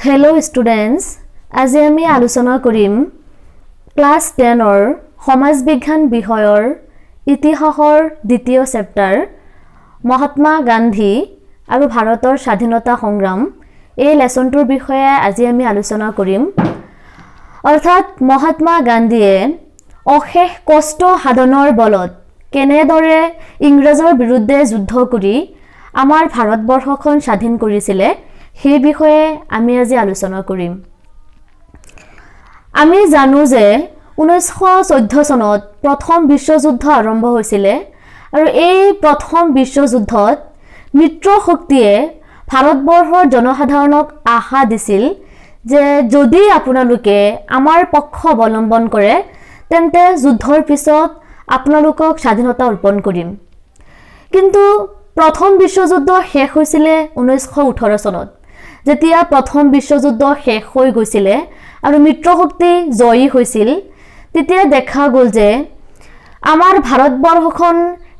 Hello students, আজি আমি আলোচনা কৰিম ক্লাস 10ৰ সমাজ বিজ্ঞান বিষয়ৰ ইতিহাসৰ দ্বিতীয় চেপ্টাৰ মহাত্মা গান্ধী আৰু ভাৰতৰ স্বাধীনতা সংগ্ৰাম এই লেসনটোৰ বিষয়ে আজি আমি আলোচনা কৰিম। অৰ্থাৎ মহাত্মা গান্ধীয়ে অশেষ কষ্ট সাধনৰ বলত কেনেদৰে ইংৰাজৰ বিৰুদ্ধে যুদ্ধ কৰি আমাৰ ভাৰতবৰ্ষখন স্বাধীন কৰিছিলে সেই বিষয়ে আমি আজি আলোচনা কৰিম। আমি জানো যে 1914 চনত প্ৰথম বিশ্বযুদ্ধ আৰম্ভ হৈছিল আৰু এই প্ৰথম বিশ্বযুদ্ধত মিত্ৰ শক্তিয়ে ভাৰতবৰ্ষৰ জনসাধাৰণক আশা দিছিল যে যদি আপোনালোকে আমাৰ পক্ষ অৱলম্বন কৰে তেন্তে যুদ্ধৰ পিছত আপোনালোকক স্বাধীনতা অৰ্পণ কৰিম। কিন্তু প্ৰথম বিশ্বযুদ্ধ শেষ হৈছিল 1918 চনত। যেতিয়া প্ৰথম বিশ্বযুদ্ধ শেষ হৈ গৈছিল আৰু মিত্ৰশক্তি জয়ী হৈছিল তেতিয়া দেখা গ'ল যে আমাৰ ভাৰতবৰ্ষখন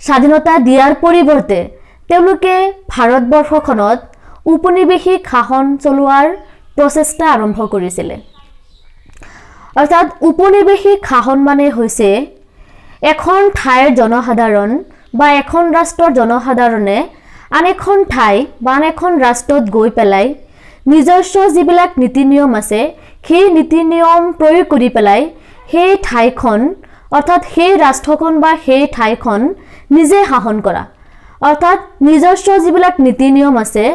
স্বাধীনতা দিয়াৰ পৰিৱৰ্তে তেওঁলোকে ভাৰতবৰ্ষখনত উপনিৱেশিক শাসন চলোৱাৰ প্ৰচেষ্টা আৰম্ভ কৰিছিল। অৰ্থাৎ উপনিৱেশিক শাসন মানে হৈছে এখন ঠাইৰ জনসাধাৰণ বা এখন ৰাষ্ট্ৰৰ জনসাধাৰণে আন এখন ঠাই বা আন এখন ৰাষ্ট্ৰত গৈ পেলাই নিজস্ব যিবিলাক নীতি নিয়ম আছে সেই নীতি নিয়ম প্ৰয়োগ কৰি পেলাই সেই ঠাইখন অৰ্থাৎ সেই ৰাষ্ট্ৰখন বা সেই ঠাইখন নিজে শাসন কৰা। অৰ্থাৎ নিজস্ব যিবিলাক নীতি নিয়ম আছে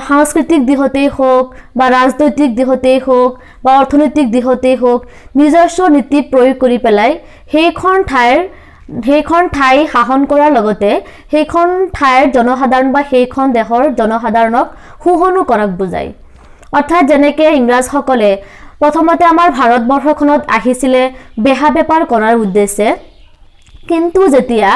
সাংস্কৃতিক দিশতেই হোক বা ৰাজনৈতিক দিশতেই হোক বা অৰ্থনৈতিক দিশতেই হোক নিজস্ব নীতি প্ৰয়োগ কৰি পেলাই সেইখন ঠাই শাসন কৰাৰ লগতে সেইখন ঠাইৰ জনসাধাৰণ বা সেইখন দেশৰ জনসাধাৰণক শোষণো কৰাক বুজায়। অৰ্থাৎ যেনেকৈ ইংৰাজসকলে প্ৰথমতে আমাৰ ভাৰতবৰ্ষখনত আহিছিলে বেহা বেপাৰ কৰাৰ উদ্দেশ্যে, কিন্তু যেতিয়া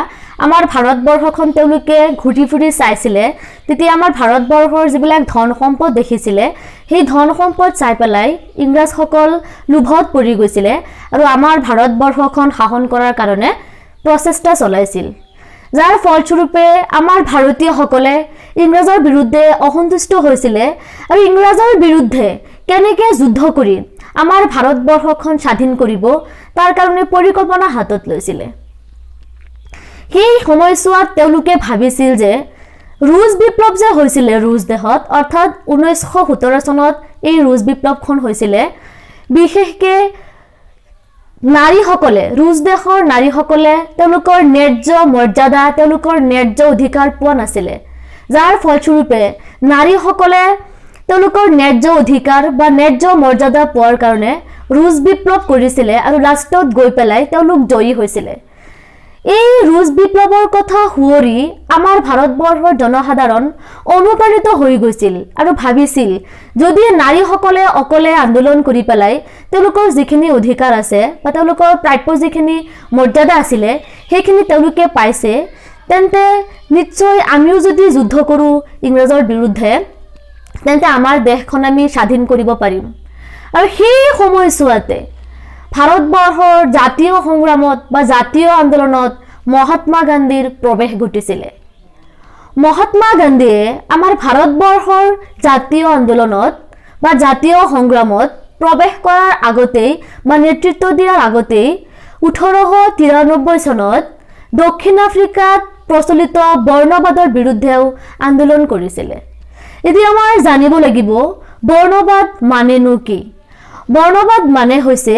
আমাৰ ভাৰতবৰ্ষখন তেওঁলোকে ঘূৰি ফুৰি চাইছিলে তেতিয়া আমাৰ ভাৰতবৰ্ষৰ যিবিলাক ধন সম্পদ দেখিছিলে সেই ধন সম্পদ চাই পেলাই ইংৰাজসকল লোভত পৰি গৈছিলে আৰু আমাৰ ভাৰতবৰ্ষখন শাসন কৰাৰ কাৰণে প্ৰচেষ্টা চলাইছিল, যাৰ ফলস্বৰূপে আমাৰ ভাৰতীয়সকলে ইংৰাজৰ বিৰুদ্ধে অসন্তুষ্ট হৈছিলে আৰু ইংৰাজৰ বিৰুদ্ধে কেনেকৈ যুদ্ধ কৰি আমাৰ ভাৰতবৰ্ষখন স্বাধীন কৰিব তাৰ কাৰণে পৰিকল্পনা হাতত লৈছিলে। সেই সময়ছোৱাত তেওঁলোকে ভাবিছিল যে ৰুছ বিপ্লৱ যে হৈছিলে ৰুছ দেশত, অৰ্থাৎ 1917 চনত এই ৰুছ বিপ্লৱখন হৈছিলে, বিশেষকৈ নাৰীসকলে ৰুছ দেশৰ নাৰীসকলে তেওঁলোকৰ ন্যায্য মৰ্যাদা তেওঁলোকৰ ন্যায্য অধিকাৰ পোৱা নাছিলে, যাৰ ফলস্বৰূপে নাৰীসকলে তেওঁলোকৰ ন্যায্য অধিকাৰ বা ন্যায্য মৰ্যাদা পোৱাৰ কাৰণে ৰুছ বিপ্লৱ কৰিছিলে আৰু লাষ্টত গৈ পেলাই তেওঁলোক জয়ী হৈছিলে। এই ৰুছ বিপ্লৱৰ কথা শুৱৰি আমাৰ ভাৰতবৰ্ষৰ জনসাধাৰণ অনুপ্ৰাণিত হৈ গৈছিল আৰু ভাবিছিল যদি নাৰীসকলে অকলে আন্দোলন কৰি পেলাই তেওঁলোকৰ যিখিনি অধিকাৰ আছে বা তেওঁলোকৰ প্ৰাপ্য যিখিনি মৰ্যাদা আছিলে সেইখিনি তেওঁলোকে পাইছে তেন্তে নিশ্চয় আমিও যদি যুদ্ধ কৰোঁ ইংৰাজৰ বিৰুদ্ধে তেন্তে আমাৰ দেশখন আমি স্বাধীন কৰিব পাৰিম। আৰু সেই সময়ছোৱাতে ভাৰতবৰ্ষৰ জাতীয় সংগ্ৰামত বা জাতীয় আন্দোলনত মহাত্মা গান্ধীৰ প্ৰৱেশ ঘটিছিলে। মহাত্মা গান্ধীয়ে আমাৰ ভাৰতবৰ্ষৰ জাতীয় আন্দোলনত বা জাতীয় সংগ্ৰামত প্ৰৱেশ কৰাৰ আগতেই বা নেতৃত্ব দিয়াৰ আগতেই 1893 চনত দক্ষিণ আফ্ৰিকাত প্ৰচলিত বৰ্ণবাদৰ বিৰুদ্ধেও আন্দোলন কৰিছিলে। এতিয়া আমাৰ জানিব লাগিব বৰ্ণবাদ মানেনো কি। বৰ্ণবাদ মানে হৈছে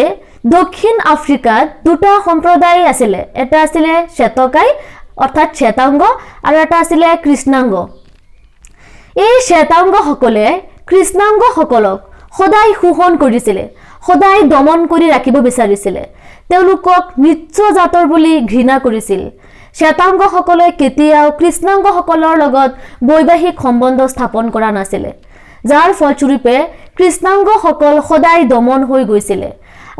দক্ষিণ আফ্ৰিকাত দুটা সম্প্ৰদায় আছিলে, এটা আছিলে শ্বেতকাই অৰ্থাৎ শ্বেতাংগ আৰু এটা আছিলে কৃষ্ণাংগ। এই শ্বেতাংগসকলে কৃষ্ণাংগসকলক সদায় শোষণ কৰিছিলে, সদায় দমন কৰি ৰাখিব বিচাৰিছিলে, তেওঁলোকক নীচ্চ জাতৰ বুলি ঘৃণা কৰিছিল। শ্বেতাংগসকলে কেতিয়াও কৃষ্ণাংগসকলৰ লগত বৈবাহিক সম্বন্ধ স্থাপন কৰা নাছিলে, যাৰ ফলস্বৰূপে কৃষ্ণাংগসকল সদায় দমন হৈ গৈছিলে।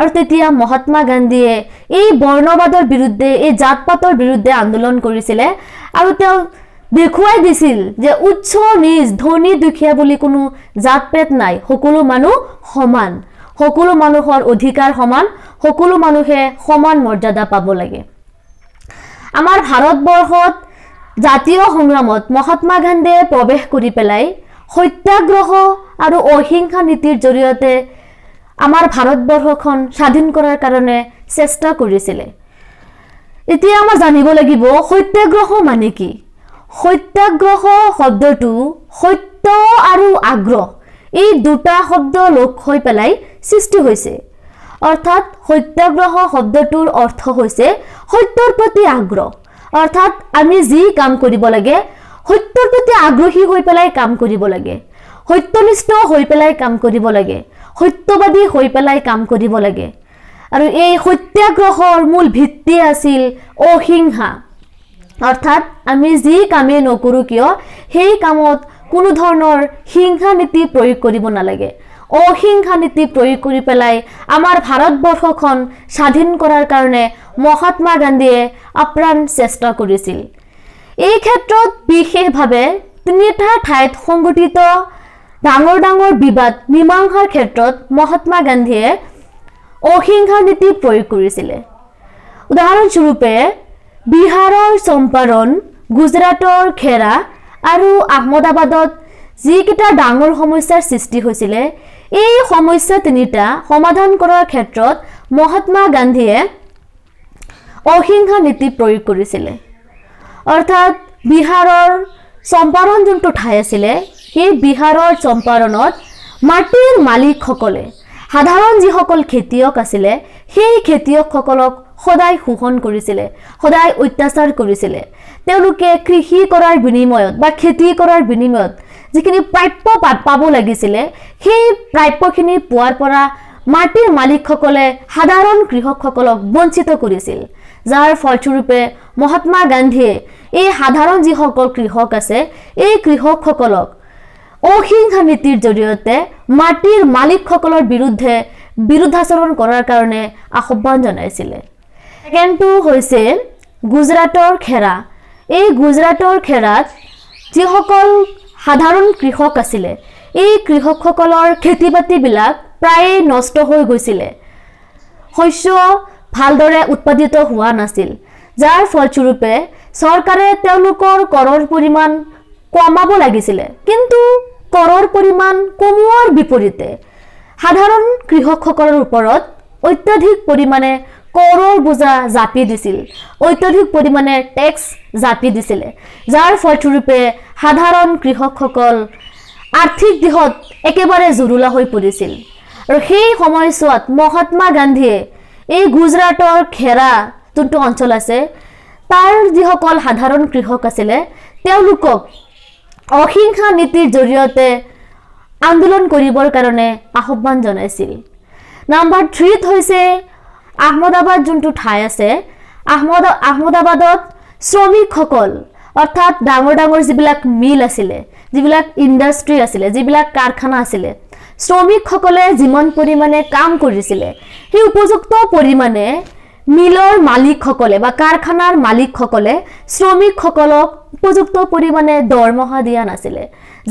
আৰু তেতিয়া মহাত্মা গান্ধীয়ে এই বৰ্ণবাদৰ বিৰুদ্ধে এই জাতপাতৰ বিৰুদ্ধে আন্দোলন কৰিছিলে আৰু তেওঁ দেখুৱাই দিছিল যে উচ্চ নিজ ধনী দুখীয়া বুলি কোনো জাতপেট নাই, সকলো মানুহ সমান, সকলো মানুহৰ অধিকাৰ সমান, সকলো মানুহে সমান মৰ্যাদা পাব লাগে। আমাৰ ভাৰতবৰ্ষত জাতীয় সংগ্ৰামত মহাত্মা গান্ধীয়ে প্ৰৱেশ কৰি পেলাই সত্যাগ্ৰহ আৰু অহিংসা নীতিৰ জৰিয়তে আমাৰ ভাৰতবৰ্ষখন স্বাধীন কৰাৰ কাৰণে চেষ্টা কৰিছিলে। এতিয়া আমাৰ জানিব লাগিব সত্যাগ্ৰহ মানে কি। সত্যাগ্ৰহ শব্দটো সত্য আৰু আগ্ৰহ এই দুটা শব্দ লগ হৈ পেলাই সৃষ্টি হৈছে। অৰ্থাৎ সত্যাগ্ৰহ শব্দটোৰ অৰ্থ হৈছে সত্যৰ প্ৰতি আগ্ৰহ। অৰ্থাৎ আমি যি কাম কৰিব লাগে সত্যৰ প্ৰতি আগ্ৰহী হৈ পেলাই কাম কৰিব লাগে, সত্যনিষ্ঠ হৈ পেলাই কাম কৰিব লাগে, সত্যবাদী হৈ পেলাই কাম কৰিব লাগে। আৰু এই সত্যাগ্ৰহৰ মূল ভিত্তি আছিল অহিংসা। অৰ্থাৎ আমি যি কামেই নকৰোঁ কিয় সেই কামত কোনো ধৰণৰ হিংসা নীতি প্ৰয়োগ কৰিব নালাগে। অহিংসা নীতি প্ৰয়োগ কৰি পেলাই আমাৰ ভাৰতবৰ্ষখন স্বাধীন কৰাৰ কাৰণে মহাত্মা গান্ধীয়ে আপ্ৰাণ চেষ্টা কৰিছিল। এই ক্ষেত্ৰত বিশেষভাৱে তিনিটা ঠাইত সংঘটিত ডাঙৰ ডাঙৰ বিবাদ মীমাংসাৰ ক্ষেত্ৰত মহাত্মা গান্ধীয়ে অহিংসা নীতি প্ৰয়োগ কৰিছিলে। উদাহৰণস্বৰূপে বিহাৰৰ চম্পাৰণ, গুজৰাটৰ খেৰা আৰু আহমেদাবাদত যিকেইটা ডাঙৰ সমস্যাৰ সৃষ্টি হৈছিলে এই সমস্যা তিনিটা সমাধান কৰাৰ ক্ষেত্ৰত মহাত্মা গান্ধীয়ে অহিংসা নীতি প্ৰয়োগ কৰিছিলে। অৰ্থাৎ বিহাৰৰ চম্পাৰণ যোনটো ঠাই আছিলে সেই বিহাৰৰ চম্পাৰণত মাটিৰ মালিকসকলে সাধাৰণ যিসকল খেতিয়ক আছিলে সেই খেতিয়কসকলক সদায় শোষণ কৰিছিলে, সদায় অত্যাচাৰ কৰিছিলে। তেওঁলোকে কৃষি কৰাৰ বিনিময়ত বা খেতি কৰাৰ বিনিময়ত যিখিনি প্ৰাপ্য পাব লাগিছিলে সেই প্ৰাপ্যখিনি পোৱাৰ পৰা মাটিৰ মালিকসকলে সাধাৰণ কৃষকসকলক বঞ্চিত কৰিছিল। যাৰ ফলস্বৰূপে মহাত্মা গান্ধীয়ে এই সাধাৰণ যিসকল কৃষক আছে এই কৃষকসকলক অহিংসা নীতিৰ জৰিয়তে মাটিৰ মালিকসকলৰ বিৰুদ্ধে বিৰুদ্ধাচৰণ কৰাৰ কাৰণে আহ্বান জনাইছিলে। ছেকেণ্ডটো হৈছে গুজৰাটৰ খেৰা। এই গুজৰাটৰ খেৰাত যিসকল সাধাৰণ কৃষক আছিলে এই কৃষকসকলৰ খেতি বাতিবিলাক প্ৰায়ে নষ্ট হৈ গৈছিলে, শস্য ভালদৰে উৎপাদিত হোৱা নাছিল। যাৰ ফলস্বৰূপে চৰকাৰে তেওঁলোকৰ কৰৰ পৰিমাণ কমাব লাগিছিলে, কিন্তু কৰৰ পৰিমাণ কমোৱাৰ বিপৰীতে সাধাৰণ কৃষকসকলৰ ওপৰত অত্যাধিক পৰিমাণে কৰৰ বোজা জাপি দিছিল, অত্যাধিক পৰিমাণে টেক্স জাপি দিছিলে। যাৰ ফলস্বৰূপে সাধাৰণ কৃষকসকল আৰ্থিক দিশত একেবাৰে জুৰুলা হৈ পৰিছিল। আৰু সেই সময়ছোৱাত মহাত্মা গান্ধীয়ে এই গুজৰাটৰ খেৰা যোনটো অঞ্চল আছে তাৰ যিসকল সাধাৰণ কৃষক আছিলে তেওঁলোকক অহিংসা নীতিৰ জৰিয়তে আন্দোলন কৰিবৰ কাৰণে আহ্বান জনাইছিল। নাম্বাৰ 3 হৈছে আহমেদাবাদ যোনটো ঠাই আছে আহমেদাবাদত শ্ৰমিকসকল অৰ্থাৎ ডাঙৰ ডাঙৰ যিবিলাক মিল আছিলে, যিবিলাক ইণ্ডাষ্ট্ৰি আছিলে, যিবিলাক কাৰখানা আছিলে, শ্ৰমিকসকলে যিমান পৰিমাণে কাম কৰিছিলে সেই উপযুক্ত পৰিমাণে মিলৰ মালিকসকলে বা কাৰখানাৰ মালিকসকলে শ্ৰমিকসকলক উপযুক্ত পৰিমাণে দৰমহা দিয়া নাছিলে।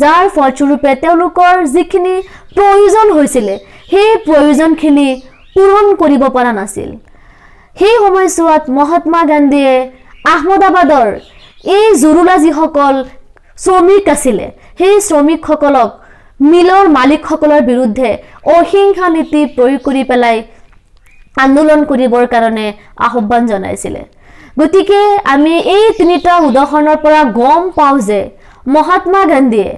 যাৰ ফলস্বৰূপে তেওঁলোকৰ যিখিনি প্ৰয়োজন হৈছিলে সেই প্ৰয়োজনখিনি পূৰণ কৰিব পৰা নাছিল। সেই সময়ছোৱাত মহাত্মা গান্ধীয়ে আহমেদাবাদৰ এই জুৰুলা যিসকল শ্ৰমিক আছিলে সেই শ্ৰমিকসকলক মিলৰ মালিকসকলৰ বিৰুদ্ধে অহিংসা নীতি প্ৰয়োগ কৰি পেলাই আন্দোলন কৰিবৰ কাৰণে আহ্বান জনাইছিলে। গতিকে আমি এই তিনিটা উদাহৰণৰ পৰা গম পাওঁ যে মহাত্মা গান্ধীয়ে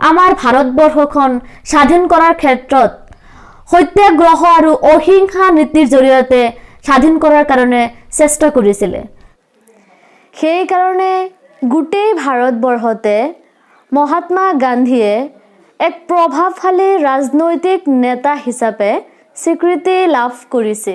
আমাৰ ভাৰতবৰ্ষখন স্বাধীন কৰাৰ ক্ষেত্ৰত সত্যাগ্ৰহ আৰু অহিংসা নীতিৰ জৰিয়তে স্বাধীন কৰাৰ কাৰণে চেষ্টা কৰিছিলে। সেইকাৰণে গোটেই ভাৰতবৰ্ষতে মহাত্মা গান্ধীয়ে এক প্ৰভাৱশালী ৰাজনৈতিক নেতা হিচাপে স্বীকৃতি লাভ কৰিছে।